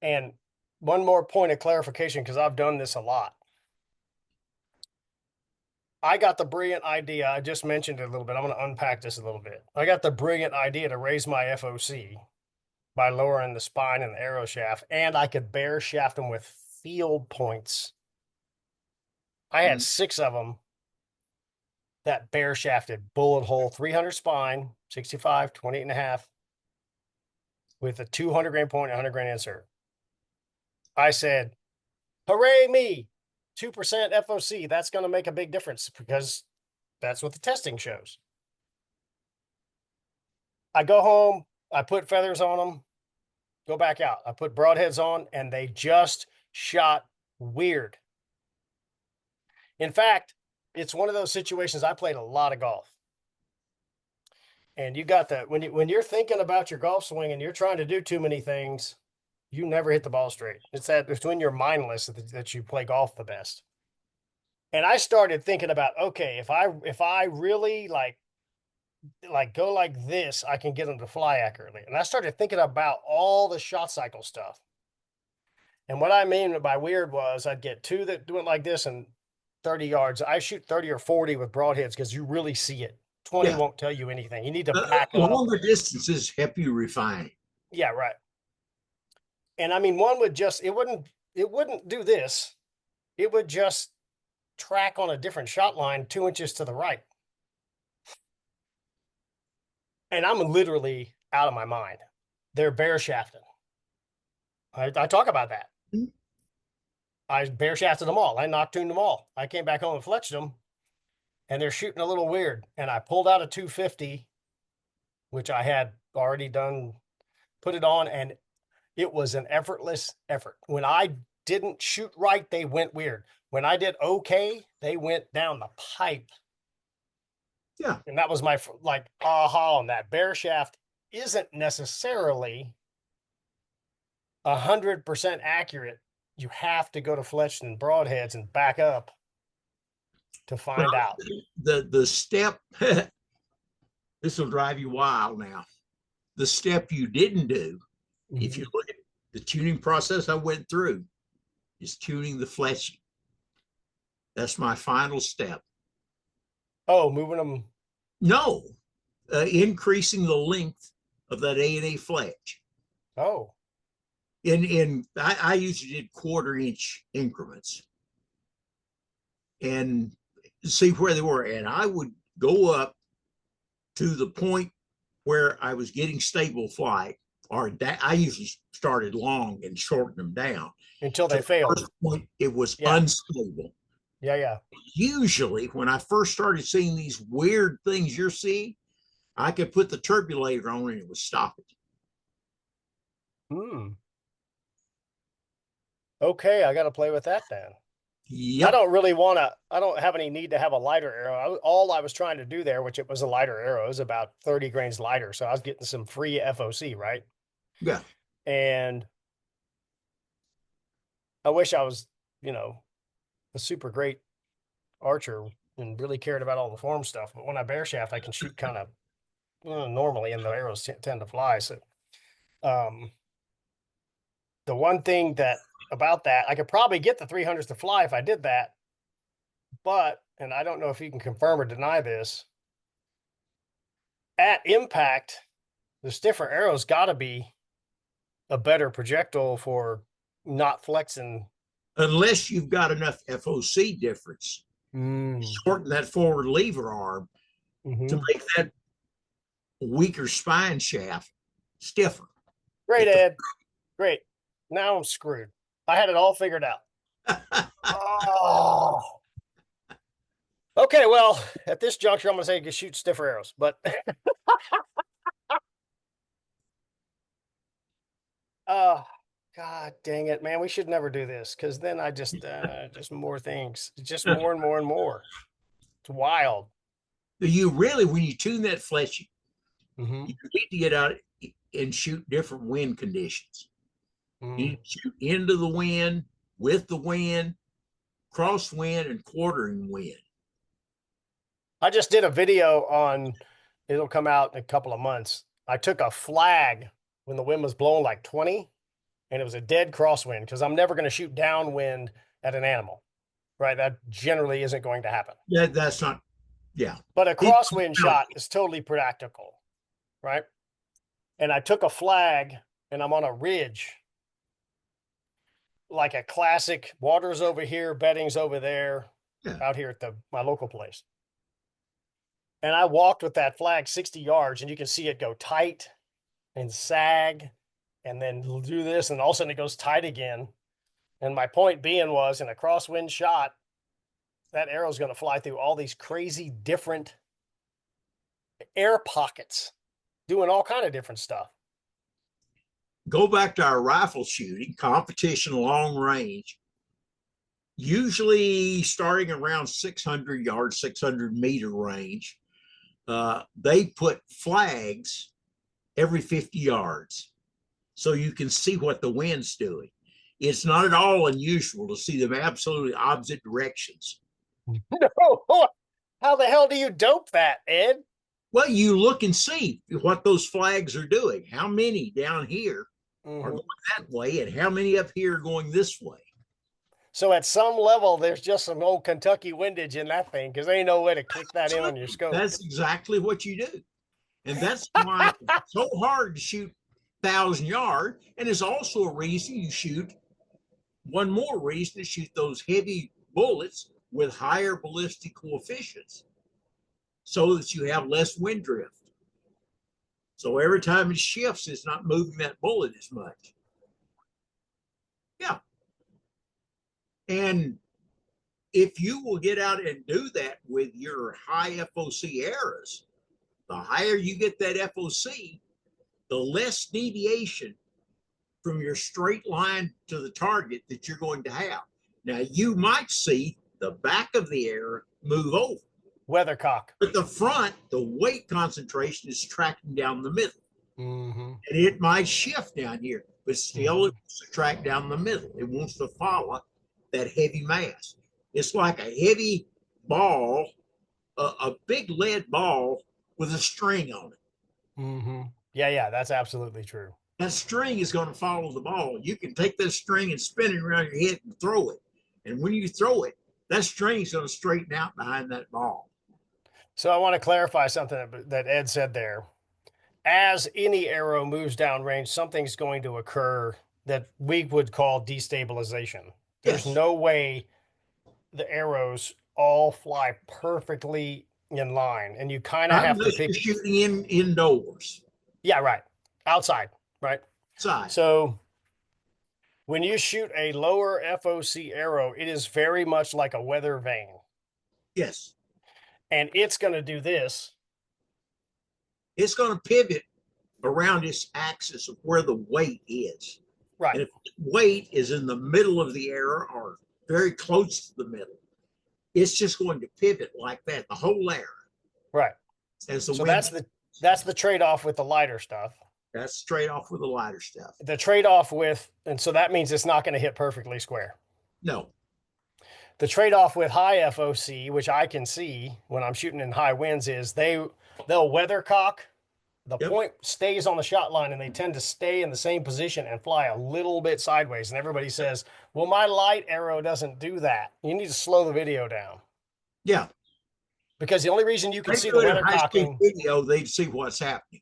And one more point of clarification, because I've done this a lot. I got the brilliant idea. I just mentioned it a little bit. I'm going to unpack this a little bit. I got the brilliant idea to raise my FOC by lowering the spine and the arrow shaft, and I could bear shaft them with field points. I had 6 of them that bear shafted bullet hole 300 spine, 65, 28 and a half with a 200 grain point, 100 grain insert. I said, hooray me, 2% FOC. That's going to make a big difference because that's what the testing shows. I go home, I put feathers on them, go back out. I put broadheads on, and they just shot weird. In fact, it's one of those situations. I played a lot of golf. And you got that when you're thinking about your golf swing and you're trying to do too many things, you never hit the ball straight. It's that it's when you're mindless that you play golf the best. And I started thinking about, okay, if I really like go like this, I can get them to fly accurately. And I started thinking about all the shot cycle stuff. And what I mean by weird was I'd get 2 that do it like this and 30 yards. I shoot 30 or 40 with broadheads because you really see it. 20 Yeah. won't tell you anything. You need to back up. Longer distances help you refine. Yeah, right. And I mean, one would just it wouldn't do this. It would just track on a different shot line 2 inches to the right. And I'm literally out of my mind. They're bear shafting. I talk about that. I bear shafted them all. I noctuned them all. I came back home and fletched them, and they're shooting a little weird. And I pulled out a 250, which I had already done, put it on, and it was an effortless effort. When I didn't shoot right, they went weird. When I did okay, they went down the pipe. Yeah. And that was my aha on that. Bear shaft isn't necessarily 100% accurate. You have to go to fletched and broadheads and back up to Well, find out. the step, this will drive you wild now. The step you didn't do, if you look at the tuning process I went through, is tuning the fletching. That's my final step. Oh, moving them. No, increasing the length of that A&A fletch. Oh, I usually did 1/4 inch increments and see where they were. And I would go up to the point where I was getting stable flight, or that I usually started long and shortened them down. until To they the failed. first point, it was Yeah. unstable. Yeah, yeah. Usually, when I first started seeing these weird things you're seeing, I could put the turbulator on and it would stop it. Hmm. Okay, I got to play with that then. Yep. I don't have any need to have a lighter arrow. All I was trying to do there, which it was a lighter arrow, is about 30 grains lighter. So I was getting some free FOC, right? Yeah. And I wish I was, you know, a super great archer and really cared about all the form stuff. But when I bear shaft, I can shoot kind of normally, and the arrows tend to fly. So, um, the one thing about that, I could probably get the 300s to fly if I did that. But, and I don't know if you can confirm or deny this, at impact, the stiffer arrow's got to be a better projectile for not flexing. Unless you've got enough FOC difference, shorten that forward lever arm to make that weaker spine shaft stiffer. Great, Ed. Great. Now I'm screwed. I had it all figured out. Oh. Okay, well, at this juncture, I'm going to say you shoot stiffer arrows, but uh, God dang it, man, we should never do this because then I just more things, just more and more and more. It's wild. You really, when you tune that fletching, Mm-hmm. you need to get out and shoot different wind conditions. You Mm. need to shoot into the wind, with the wind, crosswind, and quartering wind. I just did a video on, it'll come out in a couple of months. I took a flag when the wind was blowing like 20 and it was a dead crosswind because I'm never going to shoot downwind at an animal, right? That generally isn't going to happen. That's not, yeah. But a crosswind shot is totally practical, right? And I took a flag and I'm on a ridge, like a classic water's over here, bedding's over there, Yeah. out here at my local place. And I walked with that flag 60 yards and you can see it go tight and sag and then do this and all of a sudden it goes tight again. And my point being was in a crosswind shot, that arrow is going to fly through all these crazy different air pockets, doing all kind of different stuff. Go back to our rifle shooting, competition long range, usually starting around 600 yards, 600-meter range. They put flags every 50 yards so you can see what the wind's doing. It's not at all unusual to see them absolutely opposite directions. No, how the hell do you dope that, Ed? Well, you look and see what those flags are doing. How many down here are Mm-hmm. going that way, and how many up here are going this way? So at some level, there's just some old Kentucky windage in that thing because there ain't no way to click that in on your scope. That's exactly what you do. And that's why it's so hard to shoot 1,000 yard. And there's also a reason you shoot one more reason to shoot those heavy bullets with higher ballistic coefficients so that you have less wind drift. So every time it shifts, it's not moving that bullet as much. Yeah. And if you will get out and do that with your high FOC arrows, the higher you get that FOC, the less deviation from your straight line to the target that you're going to have. Now, you might see the back of the arrow move over, Weathercock. but the front, the weight concentration is tracking down the middle. Mm-hmm. And it might shift down here, but still Mm-hmm. it wants to track down the middle. It wants to follow that heavy mass. It's like a heavy ball, a big lead ball with a string on it. Mm-hmm. Yeah, that's absolutely true. That string is going to follow the ball. You can take that string and spin it around your head and throw it. And when you throw it, that string is going to straighten out behind that ball. So I want to clarify something that Ed said there. As any arrow moves downrange, something's going to occur that we would call destabilization. There's Yes. no way the arrows all fly perfectly in line, and you kind of have to Unless you're pick. shooting indoors. Yeah, right. Outside, right? Side. So when you shoot a lower FOC arrow, it is very much like a weather vane, Yes. and it's going to do this. It's going to pivot around its axis of where the weight is. Right. And if the weight is in the middle of the arrow or very close to the middle, it's just going to pivot like that, the whole arrow. Right. As the So wind, that's the trade-off with the lighter stuff. that's straight off with the lighter stuff. The trade-off with, and so that means it's not going to hit perfectly square. No. The trade-off with high FOC, which I can see when I'm shooting in high winds, is they'll weathercock. The Yep. point stays on the shot line, and they tend to stay in the same position and fly a little bit sideways. And everybody says, "Well, my light arrow doesn't do that." You need to slow the video down Yeah. because the only reason you can They see do the it in high-speed weathercocking, video, they'd see what's happening.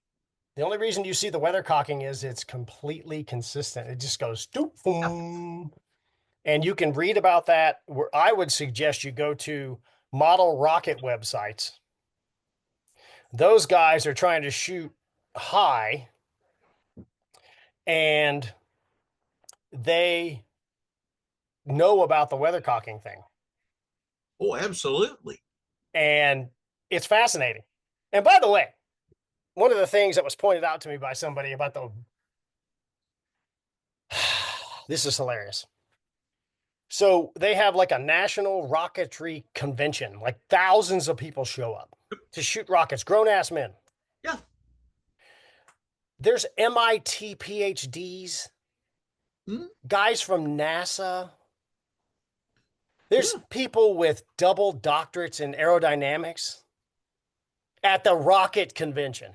the only reason you see the weathercocking is it's completely consistent. It just goes stoop, boom. And you can read about that. Where I would suggest you go to model rocket websites. Those guys are trying to shoot high, and they know about the weathercocking thing. Oh, absolutely. And it's fascinating. And by the way, one of the things that was pointed out to me by somebody about the this is hilarious. So they have like a national rocketry convention, like thousands of people show up to shoot rockets, grown ass men. Yeah. There's MIT PhDs, guys from NASA. There's people with double doctorates in aerodynamics at the rocket convention.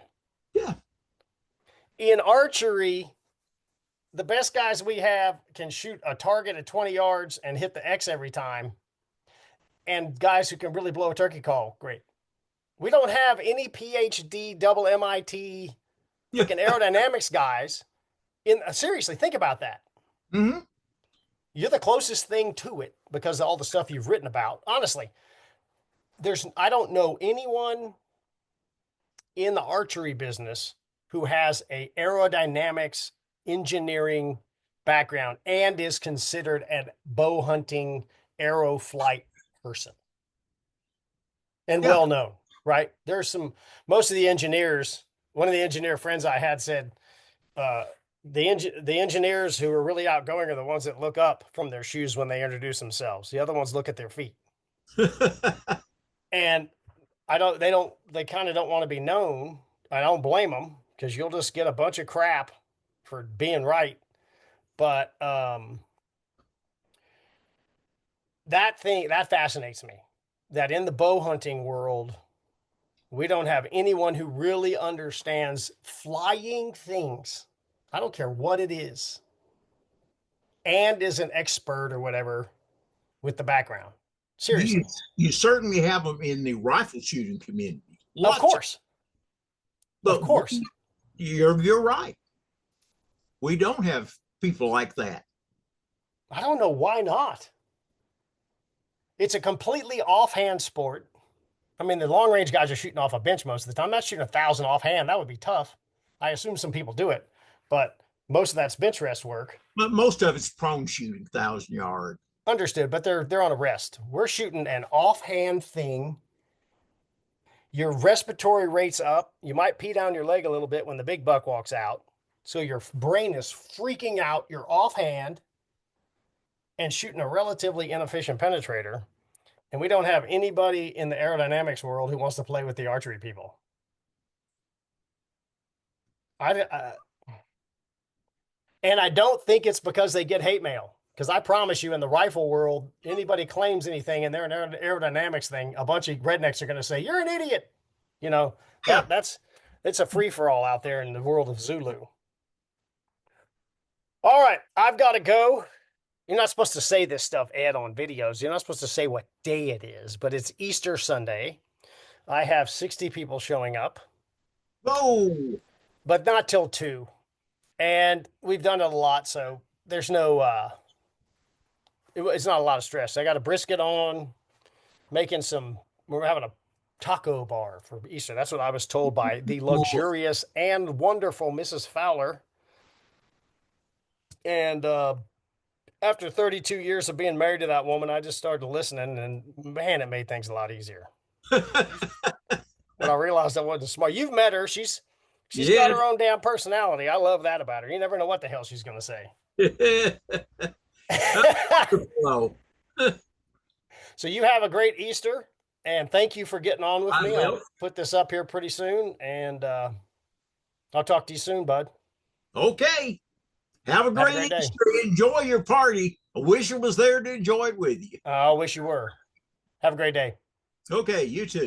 Yeah. In archery, the best guys we have can shoot a target at 20 yards and hit the X every time. And guys who can really blow a turkey call, great. We don't have any PhD, double MIT, freaking aerodynamics guys. Seriously, think about that. Mm-hmm. You're the closest thing to it because of all the stuff you've written about. Honestly, I don't know anyone in the archery business who has a aerodynamics engineering background and is considered a bow hunting arrow flight person and well known, right? There's most of the engineers, one of the engineer friends I had said, the engineers who are really outgoing are the ones that look up from their shoes when they introduce themselves. The other ones look at their feet. And they kind of don't want to be known. I don't blame them because you'll just get a bunch of crap for being right. But that fascinates me, that in the bow hunting world, we don't have anyone who really understands flying things. I don't care what it is, and is an expert or whatever with the background. Seriously. You certainly have them in the rifle shooting community. Of course. But of course. You're right. We don't have people like that. I don't know why not. It's a completely offhand sport. I mean, the long range guys are shooting off a bench most of the time. I'm not shooting 1,000 offhand. That would be tough. I assume some people do it, but most of that's bench rest work. But most of it's prone shooting, 1,000 yard. Understood, but they're on a rest. We're shooting an offhand thing. Your respiratory rate's up. You might pee down your leg a little bit when the big buck walks out. So your brain is freaking out. You're offhand and shooting a relatively inefficient penetrator. And we don't have anybody in the aerodynamics world who wants to play with the archery people. And I don't think it's because they get hate mail. Because I promise you, in the rifle world, anybody claims anything and they're an aerodynamics thing, a bunch of rednecks are going to say, "You're an idiot." You know, it's a free-for-all out there in the world of Zulu. All right, I've got to go. You're not supposed to say this stuff, Ed, on videos. You're not supposed to say what day it is, but it's Easter Sunday. I have 60 people showing up. Oh! But not till 2. And we've done it a lot, so there's no... it's not a lot of stress. I got a brisket on, we're having a taco bar for Easter. That's what I was told by the luxurious and wonderful Mrs. Fowler. And after 32 years of being married to that woman, I just started listening, and man, it made things a lot easier. When I realized I wasn't smart. You've met her. She's got her own damn personality. I love that about her. You never know what the hell she's going to say. So you have a great Easter, and thank you for getting on with me. I'll put this up here pretty soon, and I'll talk to you soon, bud. Okay. Have a great Easter. Enjoy your party. I wish I was there to enjoy it with you. I wish you were. Have a great day. Okay, you too.